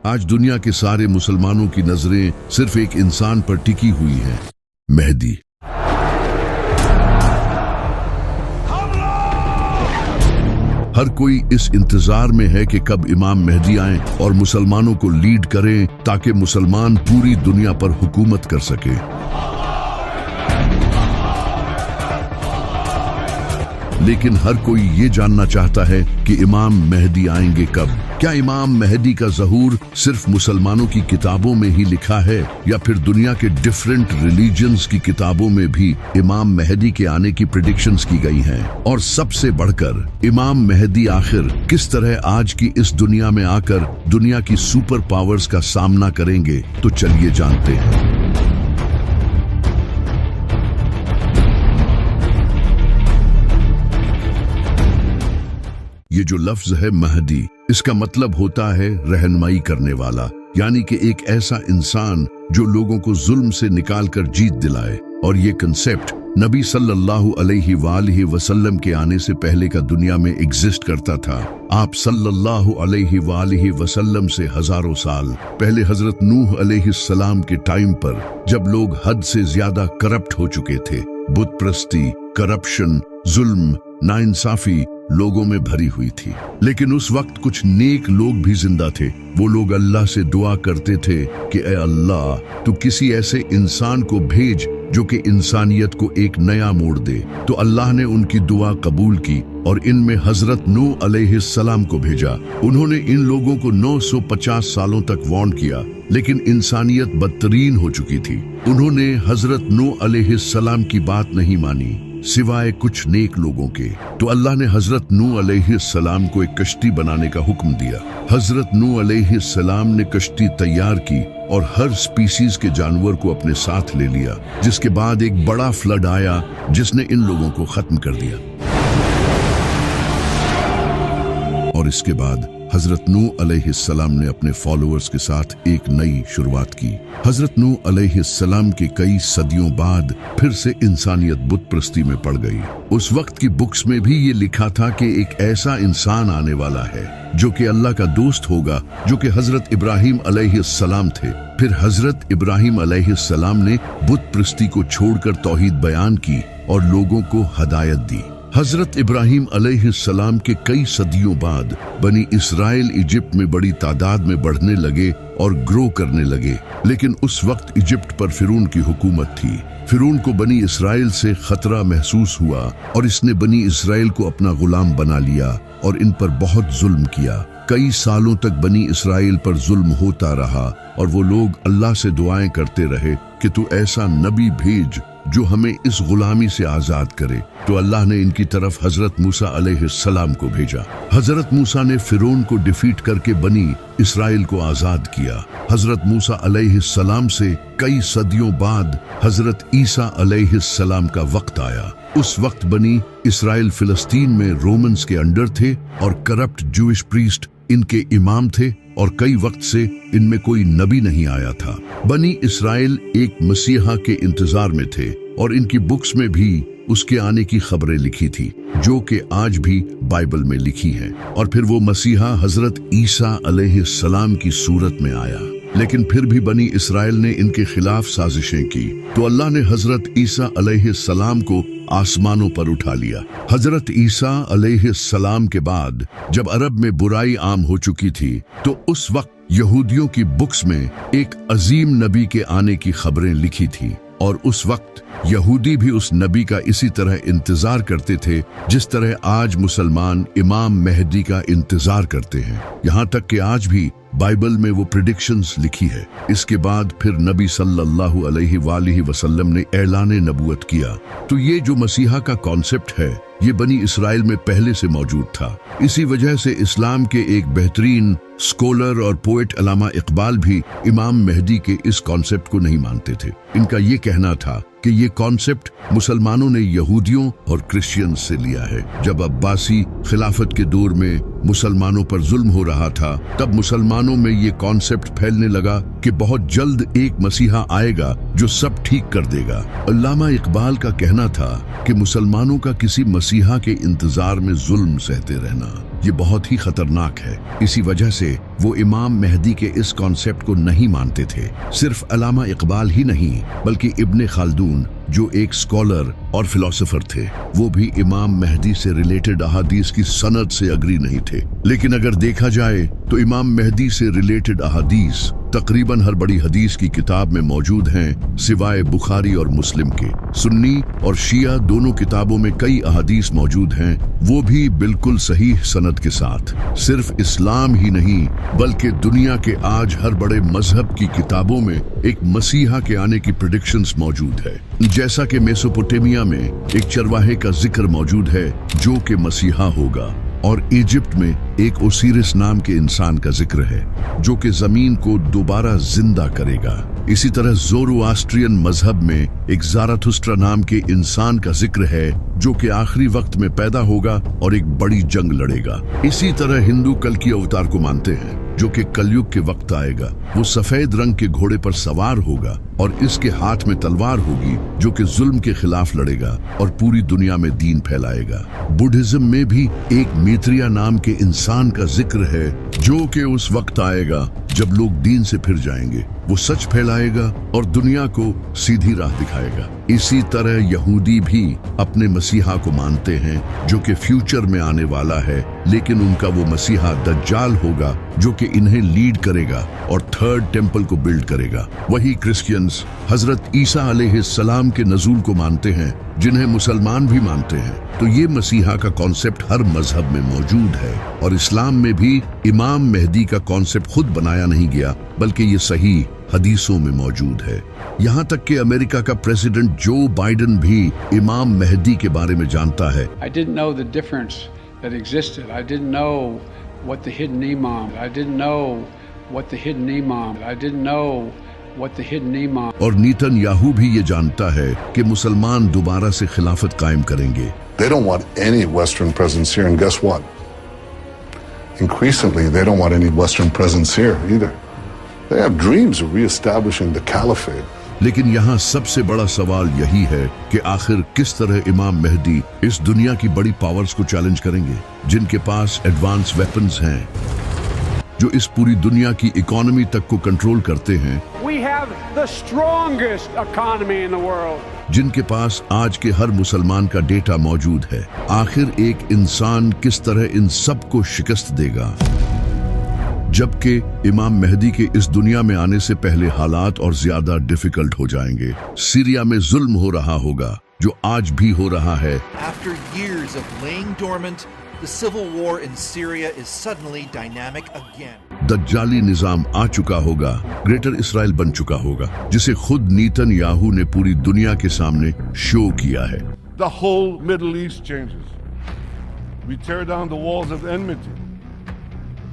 आज दुनिया के सारे मुसलमानों की नजरें सिर्फ एक इंसान पर टिकी हुई हैं, मेहदी। हर कोई इस इंतजार में है कि कब इमाम मेहदी आएं और मुसलमानों को लीड करें ताकि मुसलमान पूरी दुनिया पर हुकूमत कर सके। लेकिन हर कोई ये जानना चाहता है कि इमाम मेहदी आएंगे कब। क्या इमाम मेहदी का ज़हूर सिर्फ मुसलमानों की किताबों में ही लिखा है या फिर दुनिया के डिफरेंट रिलीजन्स की किताबों में भी इमाम मेहदी के आने की प्रेडिक्शंस की गई हैं? और सबसे बढ़कर इमाम मेहदी आखिर किस तरह आज की इस दुनिया में आकर दुनिया की सुपर पावर्स का सामना करेंगे? तो चलिए जानते हैं। ये जो लफ्ज है महदी, इसका मतलब होता है रहनुमाई करने वाला, यानी कि एक ऐसा इंसान जो लोगों को जुल्म से निकालकर जीत दिलाए। और ये कंसेप्ट नबी सल्लल्लाहु अलैहि वसल्लम के आने से पहले का दुनिया में एग्जिस्ट करता था। आप सल्लल्लाहु अलैहि वसल्लम से हजारों साल पहले हजरत नूह अलैहिस्सलाम के टाइम पर, जब लोग हद से ज्यादा करप्ट हो चुके थे, बुत प्रस्ती, करप्शन, जुल्म, नाइंसाफी लोगों में भरी हुई थी। लेकिन उस वक्त कुछ नेक लोग भी जिंदा थे। वो लोग अल्लाह से दुआ करते थे कि ए अल्लाह, तू किसी ऐसे इंसान को भेज जो कि इंसानियत को एक नया मोड़ दे। तो अल्लाह ने उनकी दुआ कबूल की और इनमें हजरत नूह अलैहिस्सलाम को भेजा। उन्होंने इन लोगों को 950 सालों तक वार्न किया, लेकिन इंसानियत बदतरीन हो चुकी थी। उन्होंने हजरत नूह अलैहिस्सलाम की बात नहीं मानी सिवाय कुछ नेक लोगों के। तो अल्लाह ने हजरत नूह अलैहिस्सलाम को एक कश्ती बनाने का हुक्म दिया। हजरत नूह अलैहिस्सलाम ने कश्ती तैयार की और हर स्पीसीज के जानवर को अपने साथ ले लिया, जिसके बाद एक बड़ा फ्लड आया जिसने इन लोगों को खत्म कर दिया। और इसके बाद हजरत नूह अलैहिस्सलाम ने अपने फॉलोअर्स के साथ एक नई शुरुआत की। हजरत नूह अलैहिस्सलाम के कई सदियों बाद फिर से इंसानियत बुत प्रस्ती में पड़ गई। उस वक्त की बुक्स में भी ये लिखा था कि एक ऐसा इंसान आने वाला है जो कि अल्लाह का दोस्त होगा, जो कि हजरत इब्राहिम अलैहिस्सलाम थे। फिर हजरत इब्राहिम अलैहिस्सलाम ने बुत प्रस्ती को छोड़कर तौहीद बयान की और लोगों को हदायत दी। हजरत इब्राहिम अलैहिस्सलाम के कई सदियों बाद बनी इसराइल इजिप्ट में बड़ी तादाद में बढ़ने लगे और ग्रो करने लगे। लेकिन उस वक्त इजिप्ट पर फिरौन की हुकूमत थी। फिरौन को बनी इसराइल से खतरा महसूस हुआ और इसने बनी इसराइल को अपना गुलाम बना लिया और इन पर बहुत जुल्म किया। कई सालों तक बनी इसराइल पर जुल्म होता रहा और वो लोग अल्लाह से दुआएं करते रहे कि तू ऐसा नबी भेज जो हमें इस गुलामी से आजाद करे। तो अल्लाह ने इनकी तरफ हजरत मूसा अलैहिस्सलाम को भेजा। हजरत मूसा ने फिरौन को डिफीट करके बनी इसराइल को आजाद किया। हजरत मूसा अलैहिस्सलाम से कई सदियों बाद हजरत ईसा अलैहिस्सलाम का वक्त आया। उस वक्त बनी इसराइल फिलिस्तीन में रोमन्स के अंडर थे और करप्ट जूइश प्रीस्ट इनके इमाम थे और कई वक्त से इनमें कोई नबी नहीं आया था। बनी इसराइल एक मसीहा के इंतजार में थे और इनकी बुक्स में भी उसके आने की खबरें लिखी थी, जो कि आज भी बाइबल में लिखी हैं। और फिर वो मसीहा हजरत ईसा अलैहिस्सलाम की सूरत में आया। लेकिन फिर भी बनी इसराइल ने इनके खिलाफ साजिशें की, तो अल्लाह ने हजरत ईसा अलैहिस्सलाम को आसमानों पर उठा लिया। हजरत ईसा अलैहिस्सलाम के बाद जब अरब में बुराई आम हो चुकी थी, तो उस वक्त यहूदियों की बुक्स में एक अजीम नबी के आने की खबरें लिखी थी। और उस वक्त यहूदी भी उस नबी का इसी तरह इंतजार करते थे जिस तरह आज मुसलमान इमाम मेहदी का इंतजार करते हैं। यहाँ तक कि आज भी बाइबल में वो प्रेडिक्शंस लिखी है। इसके बाद फिर नबी सल्लल्लाहु अलैहि वसल्लम ने ऐलान नबूवत किया। तो ये जो मसीहा का कॉन्सेप्ट है, ये बनी इसराइल में पहले से मौजूद था। इसी वजह से इस्लाम के एक बेहतरीन स्कॉलर और पोएट अल्लामा इकबाल भी इमाम मेहदी के इस कॉन्सेप्ट को नहीं मानते थे। इनका ये कहना था कि ये कॉन्सेप्ट मुसलमानों ने यहूदियों और क्रिश्चियंस से लिया है। जब अब्बासी खिलाफत के दौर में मुसलमानों पर जुल्म हो रहा था, तब मुसलमानों में ये कॉन्सेप्ट फैलने लगा कि बहुत जल्द एक मसीहा आएगा जो सब ठीक कर देगा। अल्लामा इकबाल का कहना था कि मुसलमानों का किसी मसीहा के इंतजार में जुल्म सहते रहना ये बहुत ही खतरनाक है। इसी वजह से वो इमाम मेहदी के इस कॉन्सेप्ट को नहीं मानते थे। सिर्फ अल्लामा इकबाल ही नहीं बल्कि इब्ने खालदून जो एक स्कॉलर और फिलोसोफर थे, वो भी इमाम मेहदी से रिलेटेड अहादीस की सनद से अग्री नहीं थे। लेकिन अगर देखा जाए तो इमाम मेहदी से रिलेटेड अहादीस तकरीबन हर बड़ी हदीस की किताब में मौजूद हैं, सिवाय बुखारी और मुस्लिम के। सुन्नी और शिया दोनों किताबों में कई अहादीस मौजूद हैं, वो भी बिल्कुल सही सनद के साथ। सिर्फ इस्लाम ही नहीं बल्कि दुनिया के आज हर बड़े मजहब की किताबों में एक मसीहा के आने की प्रेडिक्शंस मौजूद है। जैसा कि मेसोपोटामिया में एक चरवाहे का जिक्र मौजूद है जो कि मसीहा होगा, और इजिप्ट में एक ओसिरिस नाम के इंसान का जिक्र है जो कि जमीन को दोबारा जिंदा करेगा। इसी तरह ज़ोरोआस्ट्रियन मजहब में एक ज़ाराथुस्ट्रा नाम के इंसान का जिक्र है जो कि आखिरी वक्त में पैदा होगा और एक बड़ी जंग लड़ेगा। इसी तरह हिंदू कल की अवतार को मानते हैं जो कि कलयुग के वक्त आएगा। वो सफेद रंग के घोड़े पर सवार होगा और इसके हाथ में तलवार होगी जो कि जुल्म के खिलाफ लड़ेगा और पूरी दुनिया में दीन फैलाएगा। बुद्धिज्म में भी एक मैत्रेय नाम के इंसान का जिक्र है जो कि उस वक्त आएगा जब लोग दीन से फिर जाएंगे। वो सच फैलाएगा और दुनिया को सीधी राह दिखाएगा। इसी तरह यहूदी भी अपने मसीहा को मानते हैं जो कि फ्यूचर में आने वाला है, लेकिन उनका वो मसीहा दज्जाल होगा जो कि इन्हें लीड करेगा और थर्ड टेंपल को बिल्ड करेगा। वही क्रिश्चियंस हजरत ईसा अलैहिस्सलाम के नज़ूल को मानते हैं जिन्हें मुसलमान भी मानते हैं। तो ये मसीहा का कॉन्सेप्ट हर मजहब में मौजूद है, और इस्लाम में भी इमाम मेहदी का कॉन्सेप्ट खुद बनाया नहीं गया बल्कि ये सही हदीसों में मौजूद है। यहाँ तक कि अमेरिका का प्रेसिडेंट जो बाइडेन भी इमाम मेहदी के बारे में जानता है। I didn't know the difference that existed. I didn't know what the hidden imam. I didn't know what the hidden imam. I didn't know what the hidden imam. और Netanyahu भी ये जानता है कि मुसलमान दोबारा से खिलाफत कायम करेंगे। They don't want any Western presence here, and guess what? Increasingly, they don't want any Western presence here either. They have dreams of reestablishing the caliphate. लेकिन यहाँ सबसे बड़ा सवाल यही है कि आखिर किस तरह इमाम मेहदी इस दुनिया की बड़ी पावर्स को चैलेंज करेंगे जिनके पास एडवांस वेपन्स हैं, जो इस पूरी दुनिया की इकोनॉमी तक को कंट्रोल करते हैं। We have the strongest economy in the world. जिनके पास आज के हर मुसलमान का डेटा मौजूद है। आखिर एक इंसान किस तरह इन सब को शिकस्त देगा, जबकि इमाम मेहदी के इस दुनिया में आने से पहले हालात और ज्यादा डिफिकल्ट हो जाएंगे। सीरिया में जुल्म हो रहा होगा जो आज भी हो रहा है। After years of laying dormant, the civil war in Syria is suddenly dynamic again. दज्जाली निजाम आ चुका होगा, ग्रेटर इसराइल बन चुका होगा, जिसे खुद नेतन्याहू ने पूरी दुनिया के सामने शो किया है। The whole Middle East changes. We tear down the walls of enmity.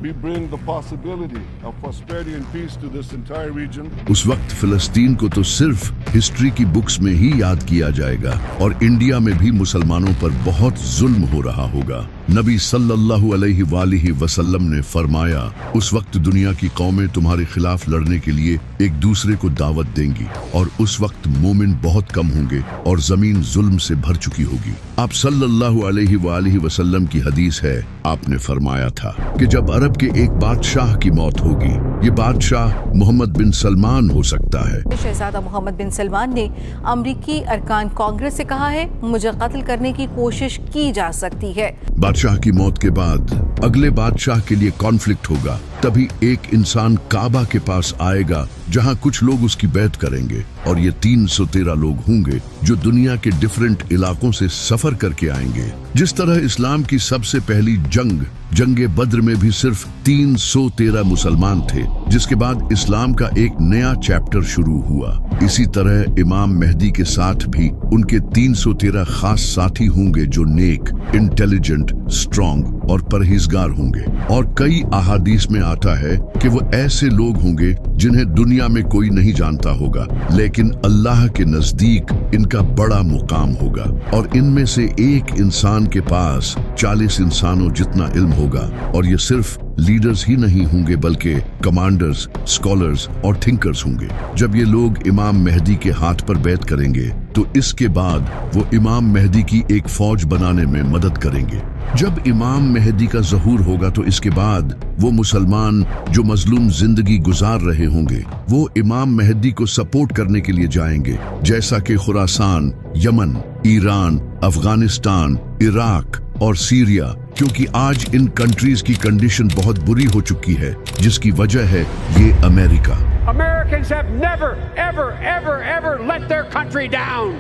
We bring the possibility of prosperity and peace to this entire region. उस वक्त फिलिस्तीन को तो सिर्फ हिस्ट्री की बुक्स में ही याद किया जाएगा, और इंडिया में भी मुसलमानों पर बहुत जुल्म हो रहा होगा। नबी सल्लल्लाहु अलैहि वसल्लम ने फरमाया, उस वक्त दुनिया की कौमें तुम्हारे खिलाफ लड़ने के लिए एक दूसरे को दावत देंगी, और उस वक्त मोमिन बहुत कम होंगे और जमीन जुल्म से भर चुकी होगी। आप सल्लल्लाहु अलैहि वसल्लम की हदीस है, आपने फरमाया था कि जब अरब के एक बादशाह की मौत होगी, ये बादशाह मोहम्मद बिन सलमान हो सकता है। शहजादा मोहम्मद बिन सलमान ने अमरीकी अरकान कांग्रेस से कहा है, मुझे कत्ल करने की कोशिश की जा सकती है। बादशाह की मौत के बाद अगले बादशाह के लिए कॉन्फ्लिक्ट होगा। तभी एक इंसान काबा के पास आएगा जहां कुछ लोग उसकी बैत करेंगे, और ये 313 लोग होंगे जो दुनिया के डिफरेंट इलाकों से सफर करके आएंगे। जिस तरह इस्लाम की सबसे पहली जंगे बद्र में भी सिर्फ 313 मुसलमान थे, जिसके बाद इस्लाम का एक नया चैप्टर शुरू हुआ। इसी तरह इमाम मेहदी के साथ भी उनके 313 खास साथी होंगे जो नेक, इंटेलिजेंट, स्ट्रॉन्ग और परहेजगार होंगे। और कई अहादीस में आता है कि वो ऐसे लोग होंगे जिन्हें दुनिया में कोई नहीं जानता होगा, लेकिन अल्लाह के नजदीक इनका बड़ा मुकाम होगा, और इनमें से एक इंसान के पास 40 इंसानों जितना इल्म होगा। और ये सिर्फ लीडर्स ही नहीं होंगे बल्कि कमांडर्स, स्कॉलर्स और थिंकर्स होंगे। जब ये लोग इमाम मेहदी के हाथ पर बैत करेंगे तो इसके बाद वो इमाम मेहदी की एक फौज बनाने में मदद करेंगे। जब इमाम मेहदी का ज़हूर होगा तो इसके बाद वो मुसलमान जो मजलूम जिंदगी गुजार रहे होंगे वो इमाम मेहदी को सपोर्ट करने के लिए जाएंगे, जैसा कि Khorasan, Yemen, Iran, Afghanistan, Iraq और सीरिया, क्योंकि आज इन कंट्रीज की कंडीशन बहुत बुरी हो चुकी है, जिसकी वजह है ये America. Americans have never, ever, ever, ever let their country down.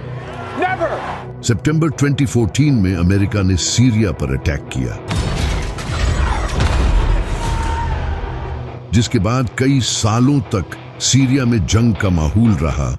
Never. सितंबर 2014 में अमेरिका ने सीरिया पर अटैक किया, जिसके बाद कई सालों तक सीरिया में जंग का माहौल रहा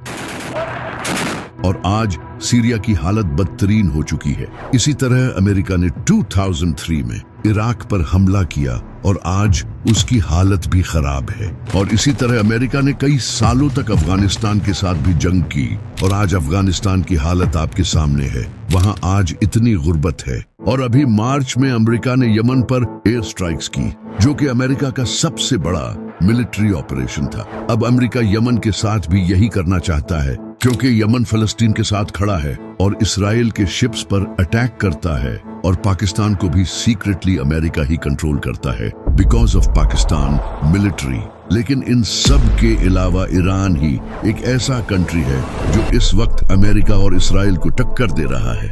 और आज सीरिया की हालत बदतरीन हो चुकी है। इसी तरह अमेरिका ने 2003 में इराक पर हमला किया और आज उसकी हालत भी खराब है। और इसी तरह अमेरिका ने कई सालों तक अफगानिस्तान के साथ भी जंग की और आज अफगानिस्तान की हालत आपके सामने है। वहां आज इतनी गुर्बत है। और अभी मार्च में अमेरिका ने यमन पर एयर स्ट्राइक्स की, जो कि अमेरिका का सबसे बड़ा मिलिट्री ऑपरेशन था। अब अमेरिका यमन के साथ भी यही करना चाहता है, क्योंकि यमन फलस्तीन के साथ खड़ा है और इसराइल के शिप्स पर अटैक करता है और पाकिस्तान को भी सीक्रेटली अमेरिका ही कंट्रोल करता है बिकॉज ऑफ पाकिस्तान मिलिट्री। लेकिन इन सब के अलावा ईरान ही एक ऐसा कंट्री है जो इस वक्त अमेरिका और इसराइल को टक्कर दे रहा है।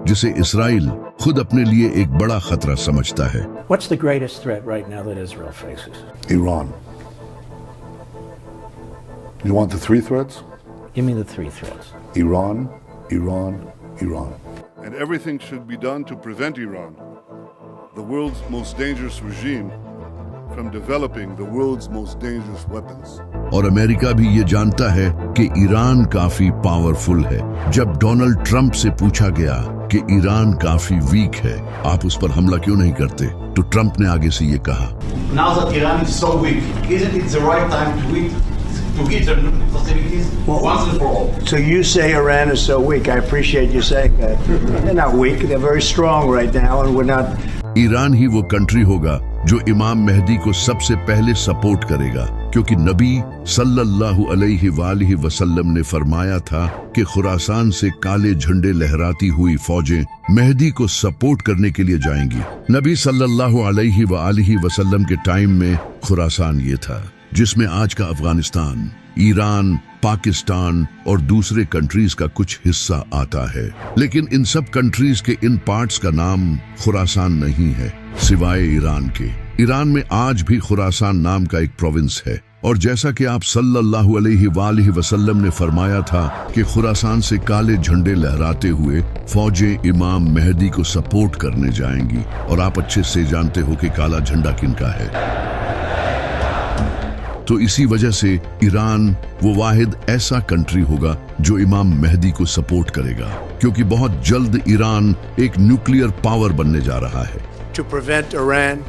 जिसे इसराइल खुद अपने लिए एक बड़ा खतरा समझता है। What's the greatest threat right now that Israel faces? Iran. You want the three threats? Give me the three threats. Iran, Iran, Iran. And everything should be done to prevent Iran, the world's most dangerous regime, from developing the world's most dangerous weapons. और America भी ये जानता है कि Iran काफी powerful है। जब Donald Trump से पूछा गया कि ईरान काफी वीक है, आप उस पर हमला क्यों नहीं करते, तो ट्रंप ने आगे से ये कहा, Now that Iran is so weak, isn't it the right time to hit their nuclear facilities once and for all? So you say Iran is so weak. I appreciate you saying that. They're not weak. They're very strong right now, and we're not. Iran ही वो country होगा जो इमाम मेहदी को सबसे पहले support करेगा, क्योंकि नबी सल्लल्लाहु अलैहि वसल्लम ने फरमाया था कि खुरासान से काले झंडे लहराती हुई फौजें मेहदी को सपोर्ट करने के लिए जाएंगी। नबी सल्लल्लाहु अलैहि वसल्लम के टाइम में खुरासान ये था, जिसमें आज का अफगानिस्तान, ईरान, पाकिस्तान और दूसरे कंट्रीज का कुछ हिस्सा आता है। लेकिन इन सब कंट्रीज के इन पार्ट्स का नाम खुरासान नहीं है, सिवाय ईरान के। ईरान में आज भी खुरासान नाम का एक प्रोविंस है। और जैसा कि आप सल्लल्लाहु अलैहि वसल्लम ने फरमाया था कि खुरासान से काले झंडे लहराते हुए फौजें इमाम मेहदी को सपोर्ट करने जाएंगी। और आप अच्छे से जानते हो कि काला झंडा किनका है। तो इसी वजह से ईरान वो वाहिद ऐसा कंट्री होगा जो इमाम मेहदी को सपोर्ट करेगा, क्योंकि बहुत जल्द ईरान एक न्यूक्लियर पावर बनने जा रहा है। To prevent Iran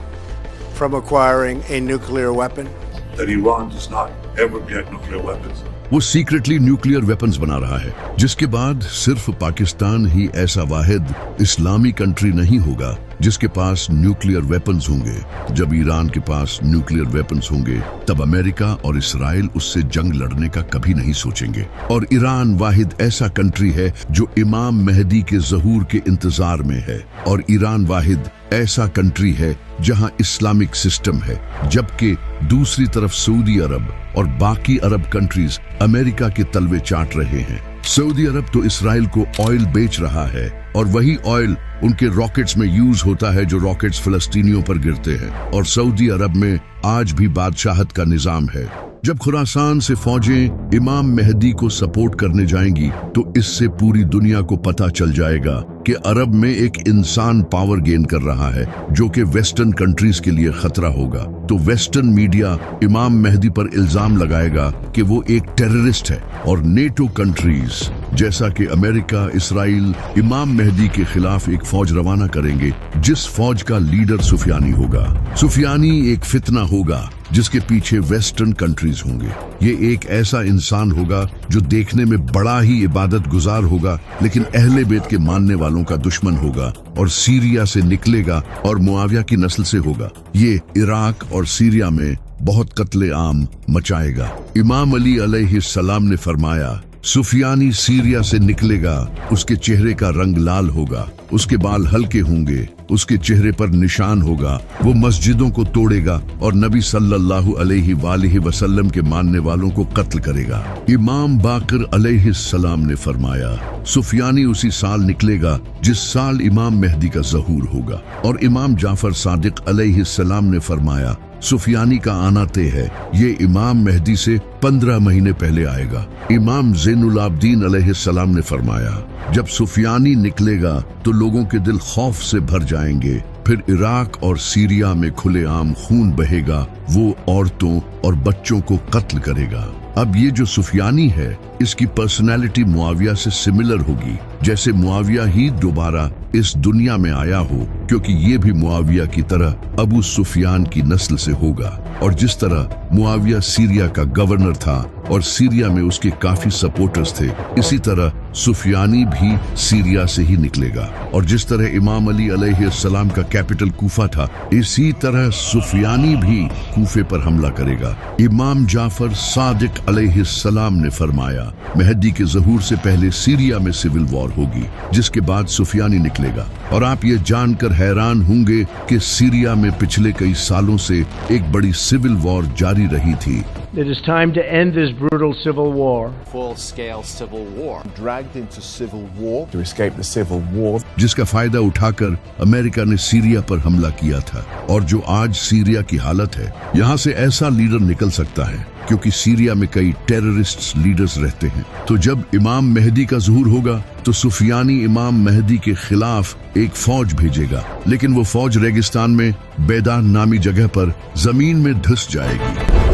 from acquiring a nuclear weapon. That Iran does not ever get nuclear weapons. वो सीक्रेटली न्यूक्लियर वेपन्स बना रहा है, जिसके बाद सिर्फ पाकिस्तान ही ऐसा वाहिद इस्लामी कंट्री नहीं होगा जिसके पास न्यूक्लियर वेपन्स होंगे। जब ईरान के पास न्यूक्लियर वेपन्स होंगे तब अमेरिका और इसराइल उससे जंग लड़ने का कभी नहीं सोचेंगे। और ईरान वाहिद ऐसा कंट्री है जो इमाम मेहदी के ज़हूर के इंतजार में है। और ईरान वाहिद ऐसा कंट्री है जहां इस्लामिक सिस्टम है, जबकि दूसरी तरफ सऊदी अरब और बाकी अरब कंट्रीज अमेरिका के तलवे चाट रहे हैं। सऊदी अरब तो इसराइल को ऑयल बेच रहा है और वही ऑयल उनके रॉकेट्स में यूज होता है जो रॉकेट्स फिलिस्तीनियों पर गिरते हैं। और सऊदी अरब में आज भी बादशाहत का निजाम है। जब खुरासान से फौजें इमाम मेहदी को सपोर्ट करने जाएंगी तो इससे पूरी दुनिया को पता चल जाएगा कि अरब में एक इंसान पावर गेन कर रहा है, जो कि वेस्टर्न कंट्रीज के लिए खतरा होगा। तो वेस्टर्न मीडिया इमाम मेहदी पर इल्जाम लगाएगा कि वो एक टेररिस्ट है। और नेटो कंट्रीज जैसा कि अमेरिका, इसराइल इमाम मेहदी के खिलाफ एक फौज रवाना करेंगे, जिस फौज का लीडर सुफियानी होगा। सुफियानी एक फितना होगा जिसके पीछे वेस्टर्न कंट्रीज होंगे। ये एक ऐसा इंसान होगा जो देखने में बड़ा ही इबादत गुजार होगा, लेकिन अहले बैत के मानने वालों का दुश्मन होगा और सीरिया से निकलेगा और मुआविया की नस्ल से होगा। ये इराक और सीरिया में बहुत कत्ले आम मचाएगा। इमाम अली अलैहिस्सलाम ने फरमाया, सुफियानी सीरिया से निकलेगा, उसके चेहरे का रंग लाल होगा, उसके बाल हल्के होंगे, उसके चेहरे पर निशान होगा, वो मस्जिदों को तोड़ेगा और नबी सल्लल्लाहु अलैहि वसल्लम के मानने वालों को कत्ल करेगा। इमाम बाकर अलैहिस्सलाम ने फरमाया, सुफियानी उसी साल निकलेगा जिस साल इमाम मेहदी का ज़हूर होगा। और इमाम जाफर सादिक अलैहिस्सलाम ने फरमाया, सुफियानी का आना तय है, ये इमाम मेहदी से 15 महीने पहले आएगा। इमाम ज़ैनुल आबदीन अलैहिस्सलाम ने फरमाया, जब सुफियानी निकलेगा तो लोगों के दिल खौफ से भर जाएंगे, फिर इराक और सीरिया में खुलेआम खून बहेगा, वो औरतों और बच्चों को कत्ल करेगा। अब ये जो सुफियानी है, इसकी पर्सनैलिटी मुआविया से सिमिलर होगी, जैसे मुआविया ही दोबारा इस दुनिया में आया हो, क्योंकि ये भी मुआविया की तरह अबू सुफियान की नस्ल से होगा। और जिस तरह मुआविया सीरिया का गवर्नर था और सीरिया में उसके काफी सपोर्टर्स थे, इसी तरह सुफियानी भी सीरिया से ही निकलेगा। और जिस तरह इमाम अली अलैहिस्सलाम का कैपिटल कूफा था, इसी तरह सुफियानी भी कूफे पर हमला करेगा। इमाम जाफर सादिक अलैहिस्सलाम ने फरमाया, मेहदी के ज़हूर से पहले सीरिया में सिविल वॉर होगी, जिसके बाद सुफियानी निकलेगा। और आप ये जानकर हैरान होंगे कि सीरिया में पिछले कई सालों से एक बड़ी सिविल वॉर जारी रही थी। It is time to end this brutal civil war. Full-scale civil war. Dragged into civil war to escape the civil war. जिसका फायदा उठाकर अमेरिका ने सीरिया पर हमला किया था। और जो आज सीरिया की हालत है, यहाँ से ऐसा लीडर निकल सकता है, क्योंकि सीरिया में कई टेररिस्ट लीडर्स रहते हैं। तो जब इमाम मेहदी का ज़हूर होगा तो सुफियानी इमाम मेहदी के खिलाफ एक फौज भेजेगा, लेकिन वो फौज रेगिस्तान में बेदान नामी जगह पर जमीन में धंस जाएगी,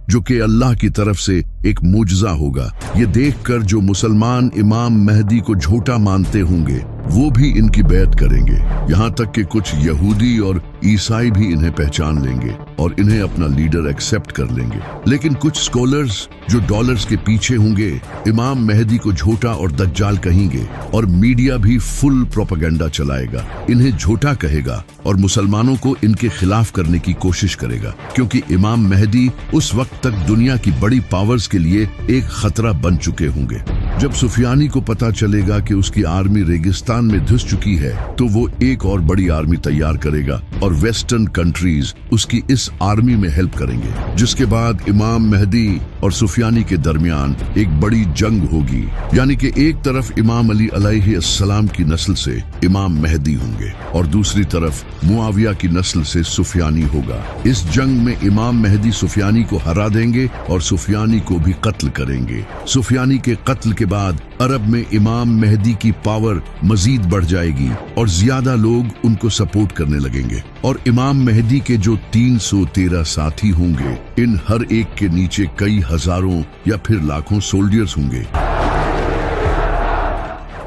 जो कि अल्लाह की तरफ से एक मुजज़ा होगा। ये देखकर जो मुसलमान इमाम मेहदी को झूठा मानते होंगे, वो भी इनकी बैत करेंगे। यहाँ तक कि कुछ यहूदी और ईसाई भी इन्हें पहचान लेंगे और इन्हें अपना लीडर एक्सेप्ट कर लेंगे। लेकिन कुछ स्कॉलर्स जो डॉलर्स के पीछे होंगे, इमाम मेहदी को झूठा और दज्जाल कहेंगे, और मीडिया भी फुल प्रोपेगेंडा चलाएगा, इन्हें झूठा कहेगा और मुसलमानों को इनके खिलाफ करने की कोशिश करेगा, क्योंकि इमाम मेहदी उस वक्त तक दुनिया की बड़ी पावर्स के लिए एक खतरा बन चुके होंगे। जब सुफियानी को पता चलेगा कि उसकी आर्मी रेगिस्तान में धंस चुकी है, तो वो एक और बड़ी आर्मी तैयार करेगा और वेस्टर्न कंट्रीज उसकी इस आर्मी में हेल्प करेंगे, जिसके बाद इमाम मेहदी और सुफियानी के दरमियान एक बड़ी जंग होगी। यानी कि एक तरफ इमाम अली अलैहिस्सलाम की नस्ल से इमाम मेहदी होंगे और दूसरी तरफ मुआविया की नस्ल से सुफियानी होगा। इस जंग में इमाम मेहदी सुफियानी को हरा देंगे और सुफियानी को भी कत्ल करेंगे। सुफियानी के कत्ल के बाद अरब में इमाम मेहदी की पावर मजीद बढ़ जाएगी और ज्यादा लोग उनको सपोर्ट करने लगेंगे। और इमाम मेहदी के जो 313 साथी होंगे, इन हर एक के नीचे कई हजारों या फिर लाखों सोल्जर्स होंगे।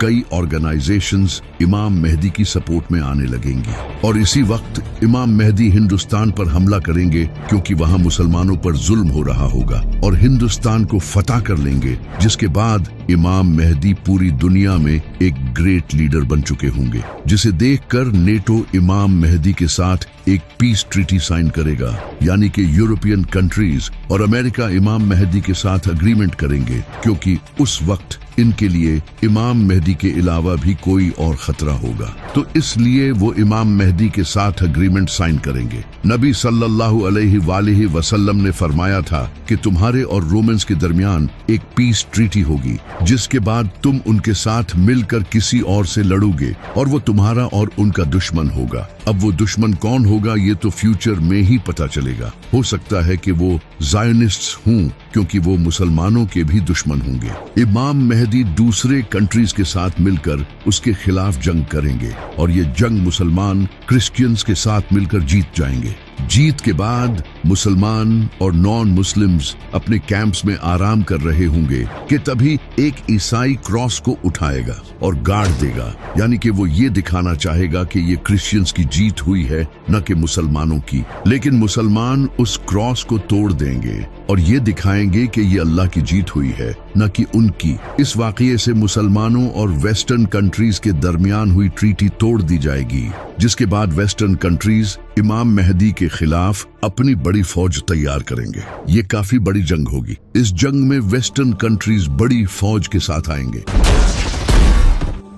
कई ऑर्गेनाइजेशंस इमाम मेहदी की सपोर्ट में आने लगेंगी और इसी वक्त इमाम मेहदी हिंदुस्तान पर हमला करेंगे, क्योंकि वहां मुसलमानों पर जुल्म हो रहा होगा, और हिंदुस्तान को फतह कर लेंगे, जिसके बाद इमाम मेहदी पूरी दुनिया में एक ग्रेट लीडर बन चुके होंगे, जिसे देखकर नेटो इमाम मेहदी के साथ एक पीस ट्रीटी साइन करेगा। यानी कि यूरोपियन कंट्रीज और अमेरिका इमाम मेहदी के साथ अग्रीमेंट करेंगे, क्योंकि उस वक्त इनके लिए इमाम मेहदी के अलावा भी कोई और खतरा होगा, तो इसलिए वो इमाम मेहदी के साथ अग्रीमेंट साइन करेंगे। नबी सल्लल्लाहु अलैहि वसल्लम ने फरमाया था कि तुम्हारे और रोमन्स के दरमियान एक पीस ट्रीटी होगी, जिसके बाद तुम उनके साथ मिलकर किसी और से लड़ोगे और वो तुम्हारा और उनका दुश्मन होगा। अब वो दुश्मन कौन होगा, ये तो फ्यूचर में ही पता चलेगा। हो सकता है कि वो ज़ायनिस्ट्स हों, क्योंकि वो मुसलमानों के भी दुश्मन होंगे। इमाम मेहदी दूसरे कंट्रीज के साथ मिलकर उसके खिलाफ जंग करेंगे और ये जंग मुसलमान क्रिश्चियंस के साथ मिलकर जीत जाएंगे। जीत के बाद मुसलमान और नॉन मुस्लिम्स अपने कैंप्स में आराम कर रहे होंगे कि तभी एक ईसाई क्रॉस को उठाएगा और गाड़ देगा। यानी कि वो ये दिखाना चाहेगा कि ये क्रिश्चियंस की जीत हुई है, न कि मुसलमानों की। लेकिन मुसलमान उस क्रॉस को तोड़ देंगे और ये दिखाएंगे कि ये अल्लाह की जीत हुई है, न कि उनकी। इस वाक़ये से मुसलमानों और वेस्टर्न कंट्रीज के दरमियान हुई ट्रीटी तोड़ दी जाएगी, जिसके बाद वेस्टर्न कंट्रीज इमाम मेहदी के खिलाफ अपनी बड़ी फौज तैयार करेंगे। ये काफी बड़ी जंग होगी। इस जंग में वेस्टर्न कंट्रीज बड़ी फौज के साथ आएंगे।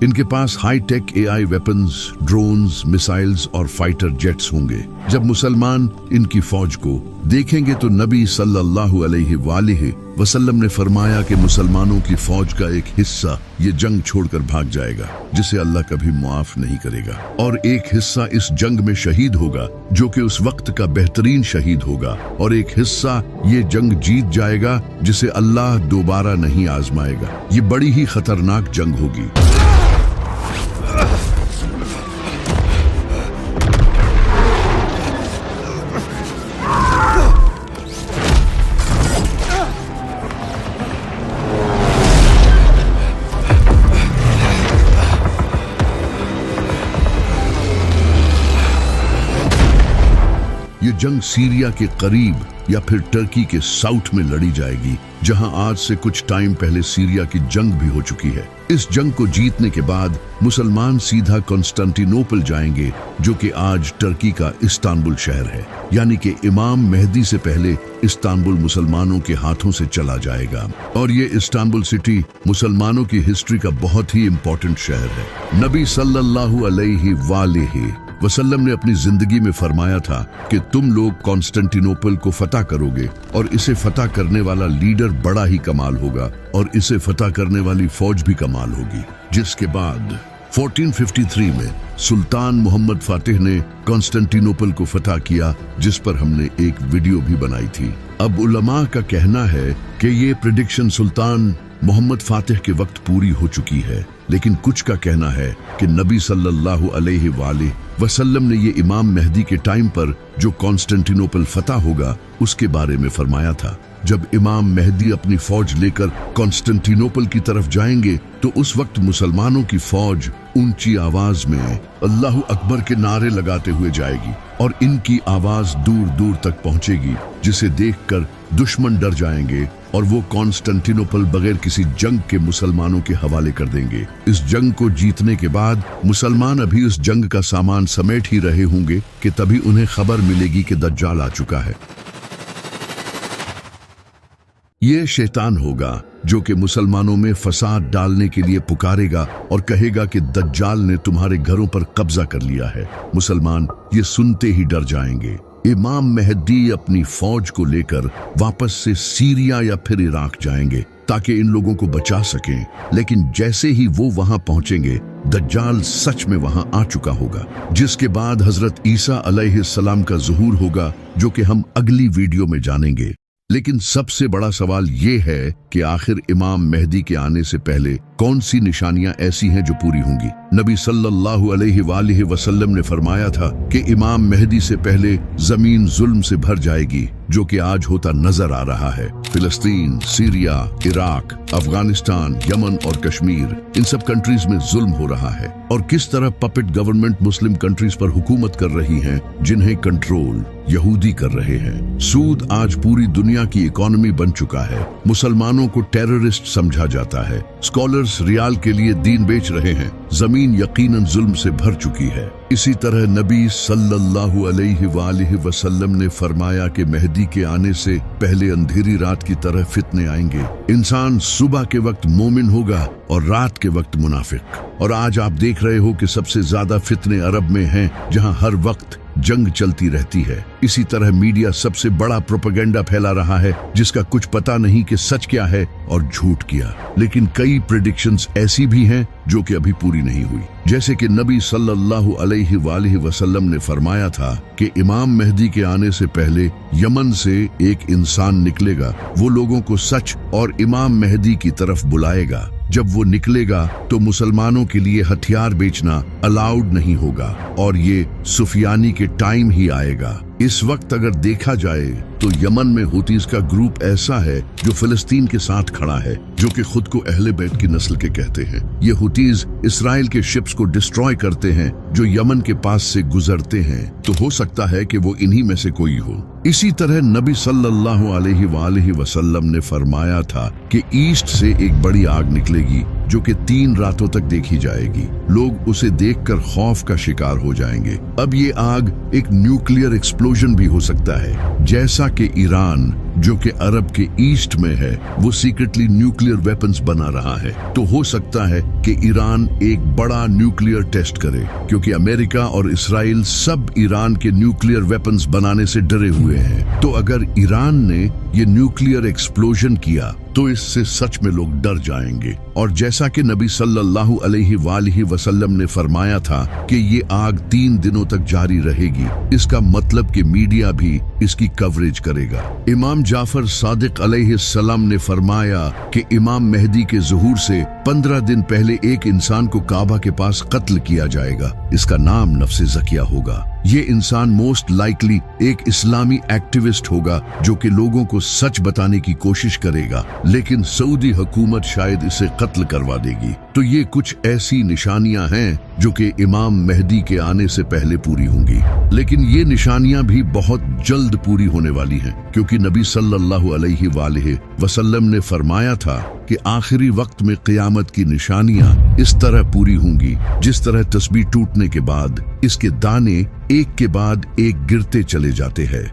इनके पास high tech AI weapons, drones, missiles और फाइटर जेट्स होंगे। जब मुसलमान इनकी फौज को देखेंगे तो नबी सल्लल्लाहु अलैहि वसल्लम ने फरमाया कि मुसलमानों की फौज का एक हिस्सा ये जंग छोड़कर भाग जाएगा, जिसे अल्लाह कभी माफ नहीं करेगा, और एक हिस्सा इस जंग में शहीद होगा, जो कि उस वक्त का बेहतरीन शहीद होगा, और एक हिस्सा ये जंग जीत जाएगा, जिसे अल्लाह दोबारा नहीं आजमाएगा। ये बड़ी ही खतरनाक जंग होगी। ये जंग सीरिया के करीब या फिर टर्की के साउथ में लड़ी जाएगी, जहां आज से कुछ टाइम पहले सीरिया की जंग भी हो चुकी है। इस जंग को जीतने के बाद मुसलमान सीधा कॉन्स्टेंटिनोपल जाएंगे, जो कि आज टर्की का इस्तांबुल शहर है। यानी कि इमाम मेहदी से पहले इस्तांबुल मुसलमानों के हाथों से चला जाएगा, और ये इस्तांबुल सिटी मुसलमानों की हिस्ट्री का बहुत ही इम्पोर्टेंट शहर है। नबी सल्लल्लाहु अलैहि वसल्लम ने अपनी जिंदगी में फरमाया था कि तुम लोग कॉन्स्टेंटिनोपल को फतह करोगे, और इसे फतह करने वाला लीडर बड़ा ही कमाल होगा, और इसे फतह करने वाली फौज भी कमाल होगी। जिसके बाद 1453 में सुल्तान मोहम्मद फातिह ने कॉन्स्टेंटिनोपल को फतह किया, जिस पर हमने एक वीडियो भी बनाई थी। अब उलमा का कहना है कि ये प्रेडिक्शन सुल्तान मोहम्मद फातिह के वक्त पूरी हो चुकी है, लेकिन कुछ का कहना है कि नबी सल्लल्लाहु अलैहि वसल्लम ने ये इमाम मेहदी के टाइम पर जो कॉन्स्टेंटिनोपल फतह होगा उसके बारे में फरमाया था। जब इमाम मेहदी अपनी फौज लेकर कॉन्स्टेंटिनोपल की तरफ जाएंगे तो उस वक्त मुसलमानों की फौज ऊंची आवाज में अल्लाहु अकबर के नारे लगाते हुए जाएगी, और इनकी आवाज दूर दूर तक पहुंचेगी, जिसे देखकर दुश्मन डर जाएंगे और वो कॉन्स्टेंटिनोपल बगैर किसी जंग के मुसलमानों के हवाले कर देंगे। इस जंग को जीतने के बाद मुसलमान अभी उस जंग का सामान समेट ही रहे होंगे कि तभी उन्हें खबर मिलेगी कि दज्जाल आ चुका है। ये शैतान होगा जो कि मुसलमानों में फसाद डालने के लिए पुकारेगा और कहेगा कि दज्जाल ने तुम्हारे घरों पर कब्जा कर लिया है। मुसलमान ये सुनते ही डर जाएंगे। इमाम मेहदी अपनी फौज को लेकर वापस से सीरिया या फिर इराक जाएंगे ताकि इन लोगों को बचा सकें, लेकिन जैसे ही वो वहां पहुंचेंगे दज्जाल सच में वहां आ चुका होगा, जिसके बाद हजरत ईसा अलैहिस्सलाम का ज़ुहूर होगा, जो कि हम अगली वीडियो में जानेंगे। लेकिन सबसे बड़ा सवाल ये है कि आखिर इमाम मेहदी के आने से पहले कौन सी निशानियां ऐसी हैं जो पूरी होंगी। नबी सल्लल्लाहु अलैहि वसल्लम ने फरमाया था कि इमाम मेहदी से पहले जमीन जुल्म से भर जाएगी, जो कि आज होता नजर आ रहा है। फिलिस्तीन, सीरिया, इराक, अफगानिस्तान, यमन और कश्मीर, इन सब कंट्रीज में जुल्म हो रहा है, और किस तरह पपेट गवर्नमेंट मुस्लिम कंट्रीज पर हुकूमत कर रही हैं, जिन्हें कंट्रोल यहूदी कर रहे हैं। सूद आज पूरी दुनिया की इकोनॉमी बन चुका है। मुसलमानों को टेररिस्ट समझा जाता है। स्कॉलर्स रियाल के लिए दीन बेच रहे हैं। जमीन यकीनन जुल्म से भर चुकी है। इसी तरह नबी सल्लल्लाहु अलैहि वसल्लम ने फरमाया कि मेहदी के आने से पहले अंधेरी रात की तरह फितने आएंगे। इंसान सुबह के वक्त मोमिन होगा और रात के वक्त मुनाफिक। और आज आप देख रहे हो कि सबसे ज्यादा फितने अरब में हैं, जहां हर वक्त जंग चलती रहती है। इसी तरह मीडिया सबसे बड़ा प्रोपेगेंडा फैला रहा है, जिसका कुछ पता नहीं कि सच क्या है और झूठ क्या। लेकिन कई प्रेडिक्शंस ऐसी भी हैं जो कि अभी पूरी नहीं हुई। जैसे कि नबी सल्लल्लाहु अलैहि वसल्लम ने फरमाया था कि इमाम मेहदी के आने से पहले यमन से एक इंसान निकलेगा। वो लोगों को सच और इमाम मेहदी की तरफ बुलाएगा। जब वो निकलेगा तो मुसलमानों के लिए हथियार बेचना अलाउड नहीं होगा, और ये सुफियानी के टाइम ही आएगा। इस वक्त अगर देखा जाए तो यमन में हुतीज का ग्रुप ऐसा है जो फिलिस्तीन के साथ खड़ा है, जो कि खुद को अहले बैत की नस्ल के कहते हैं। ये हुतीज इसराइल के शिप्स को डिस्ट्रॉय करते हैं जो यमन के पास से गुजरते हैं, तो हो सकता है कि वो इन्हीं में से कोई हो। इसी तरह नबी सल्लल्लाहु अलैहि वसल्लम ने फरमाया था कि ईस्ट से एक बड़ी आग निकलेगी जो कि 3 रातों तक देखी जाएगी। लोग उसे देखकर खौफ का शिकार हो जाएंगे। अब ये आग एक न्यूक्लियर एक्सप्लोजन भी हो सकता है, जैसा कि ईरान जो कि अरब के ईस्ट में है वो सीक्रेटली न्यूक्लियर वेपन्स बना रहा है। तो हो सकता है कि ईरान एक बड़ा न्यूक्लियर टेस्ट करे, क्योंकि अमेरिका और इसराइल सब ईरान के न्यूक्लियर वेपन्स बनाने से डरे हुए हैं। तो अगर ईरान ने ये न्यूक्लियर एक्सप्लोजन किया तो इससे सच में लोग डर जाएंगे। और जैसा कि नबी सल्लल्लाहु अलैहि वसल्लम ने फरमाया था कि ये आग 3 दिनों तक जारी रहेगी, इसका मतलब कि मीडिया भी इसकी कवरेज करेगा। इमाम जाफर सादिक अलैहिस्सलाम ने फरमाया कि इमाम मेहदी के ज़ुहूर से 15 दिन पहले एक इंसान को काबा के पास कत्ल किया जाएगा। इसका नाम नफ्से ज़किया होगा। ये इंसान मोस्ट लाइकली एक इस्लामी एक्टिविस्ट होगा जो कि लोगों को सच बताने की कोशिश करेगा, लेकिन सऊदी हुकूमत शायद इसे कत्ल करवा देगी। तो ये कुछ ऐसी निशानियां हैं जो कि इमाम मेहदी के आने से पहले पूरी होंगी। लेकिन ये निशानियां भी बहुत जल्द पूरी होने वाली हैं, क्योंकि नबी सल्लल्लाहु अलैहि वसल्लम ने फरमाया था कि आखिरी वक्त में क़यामत की निशानियां इस तरह पूरी होंगी जिस तरह तस्बीह टूटने के बाद इसके दाने एक के बाद एक गिरते चले जाते हैं।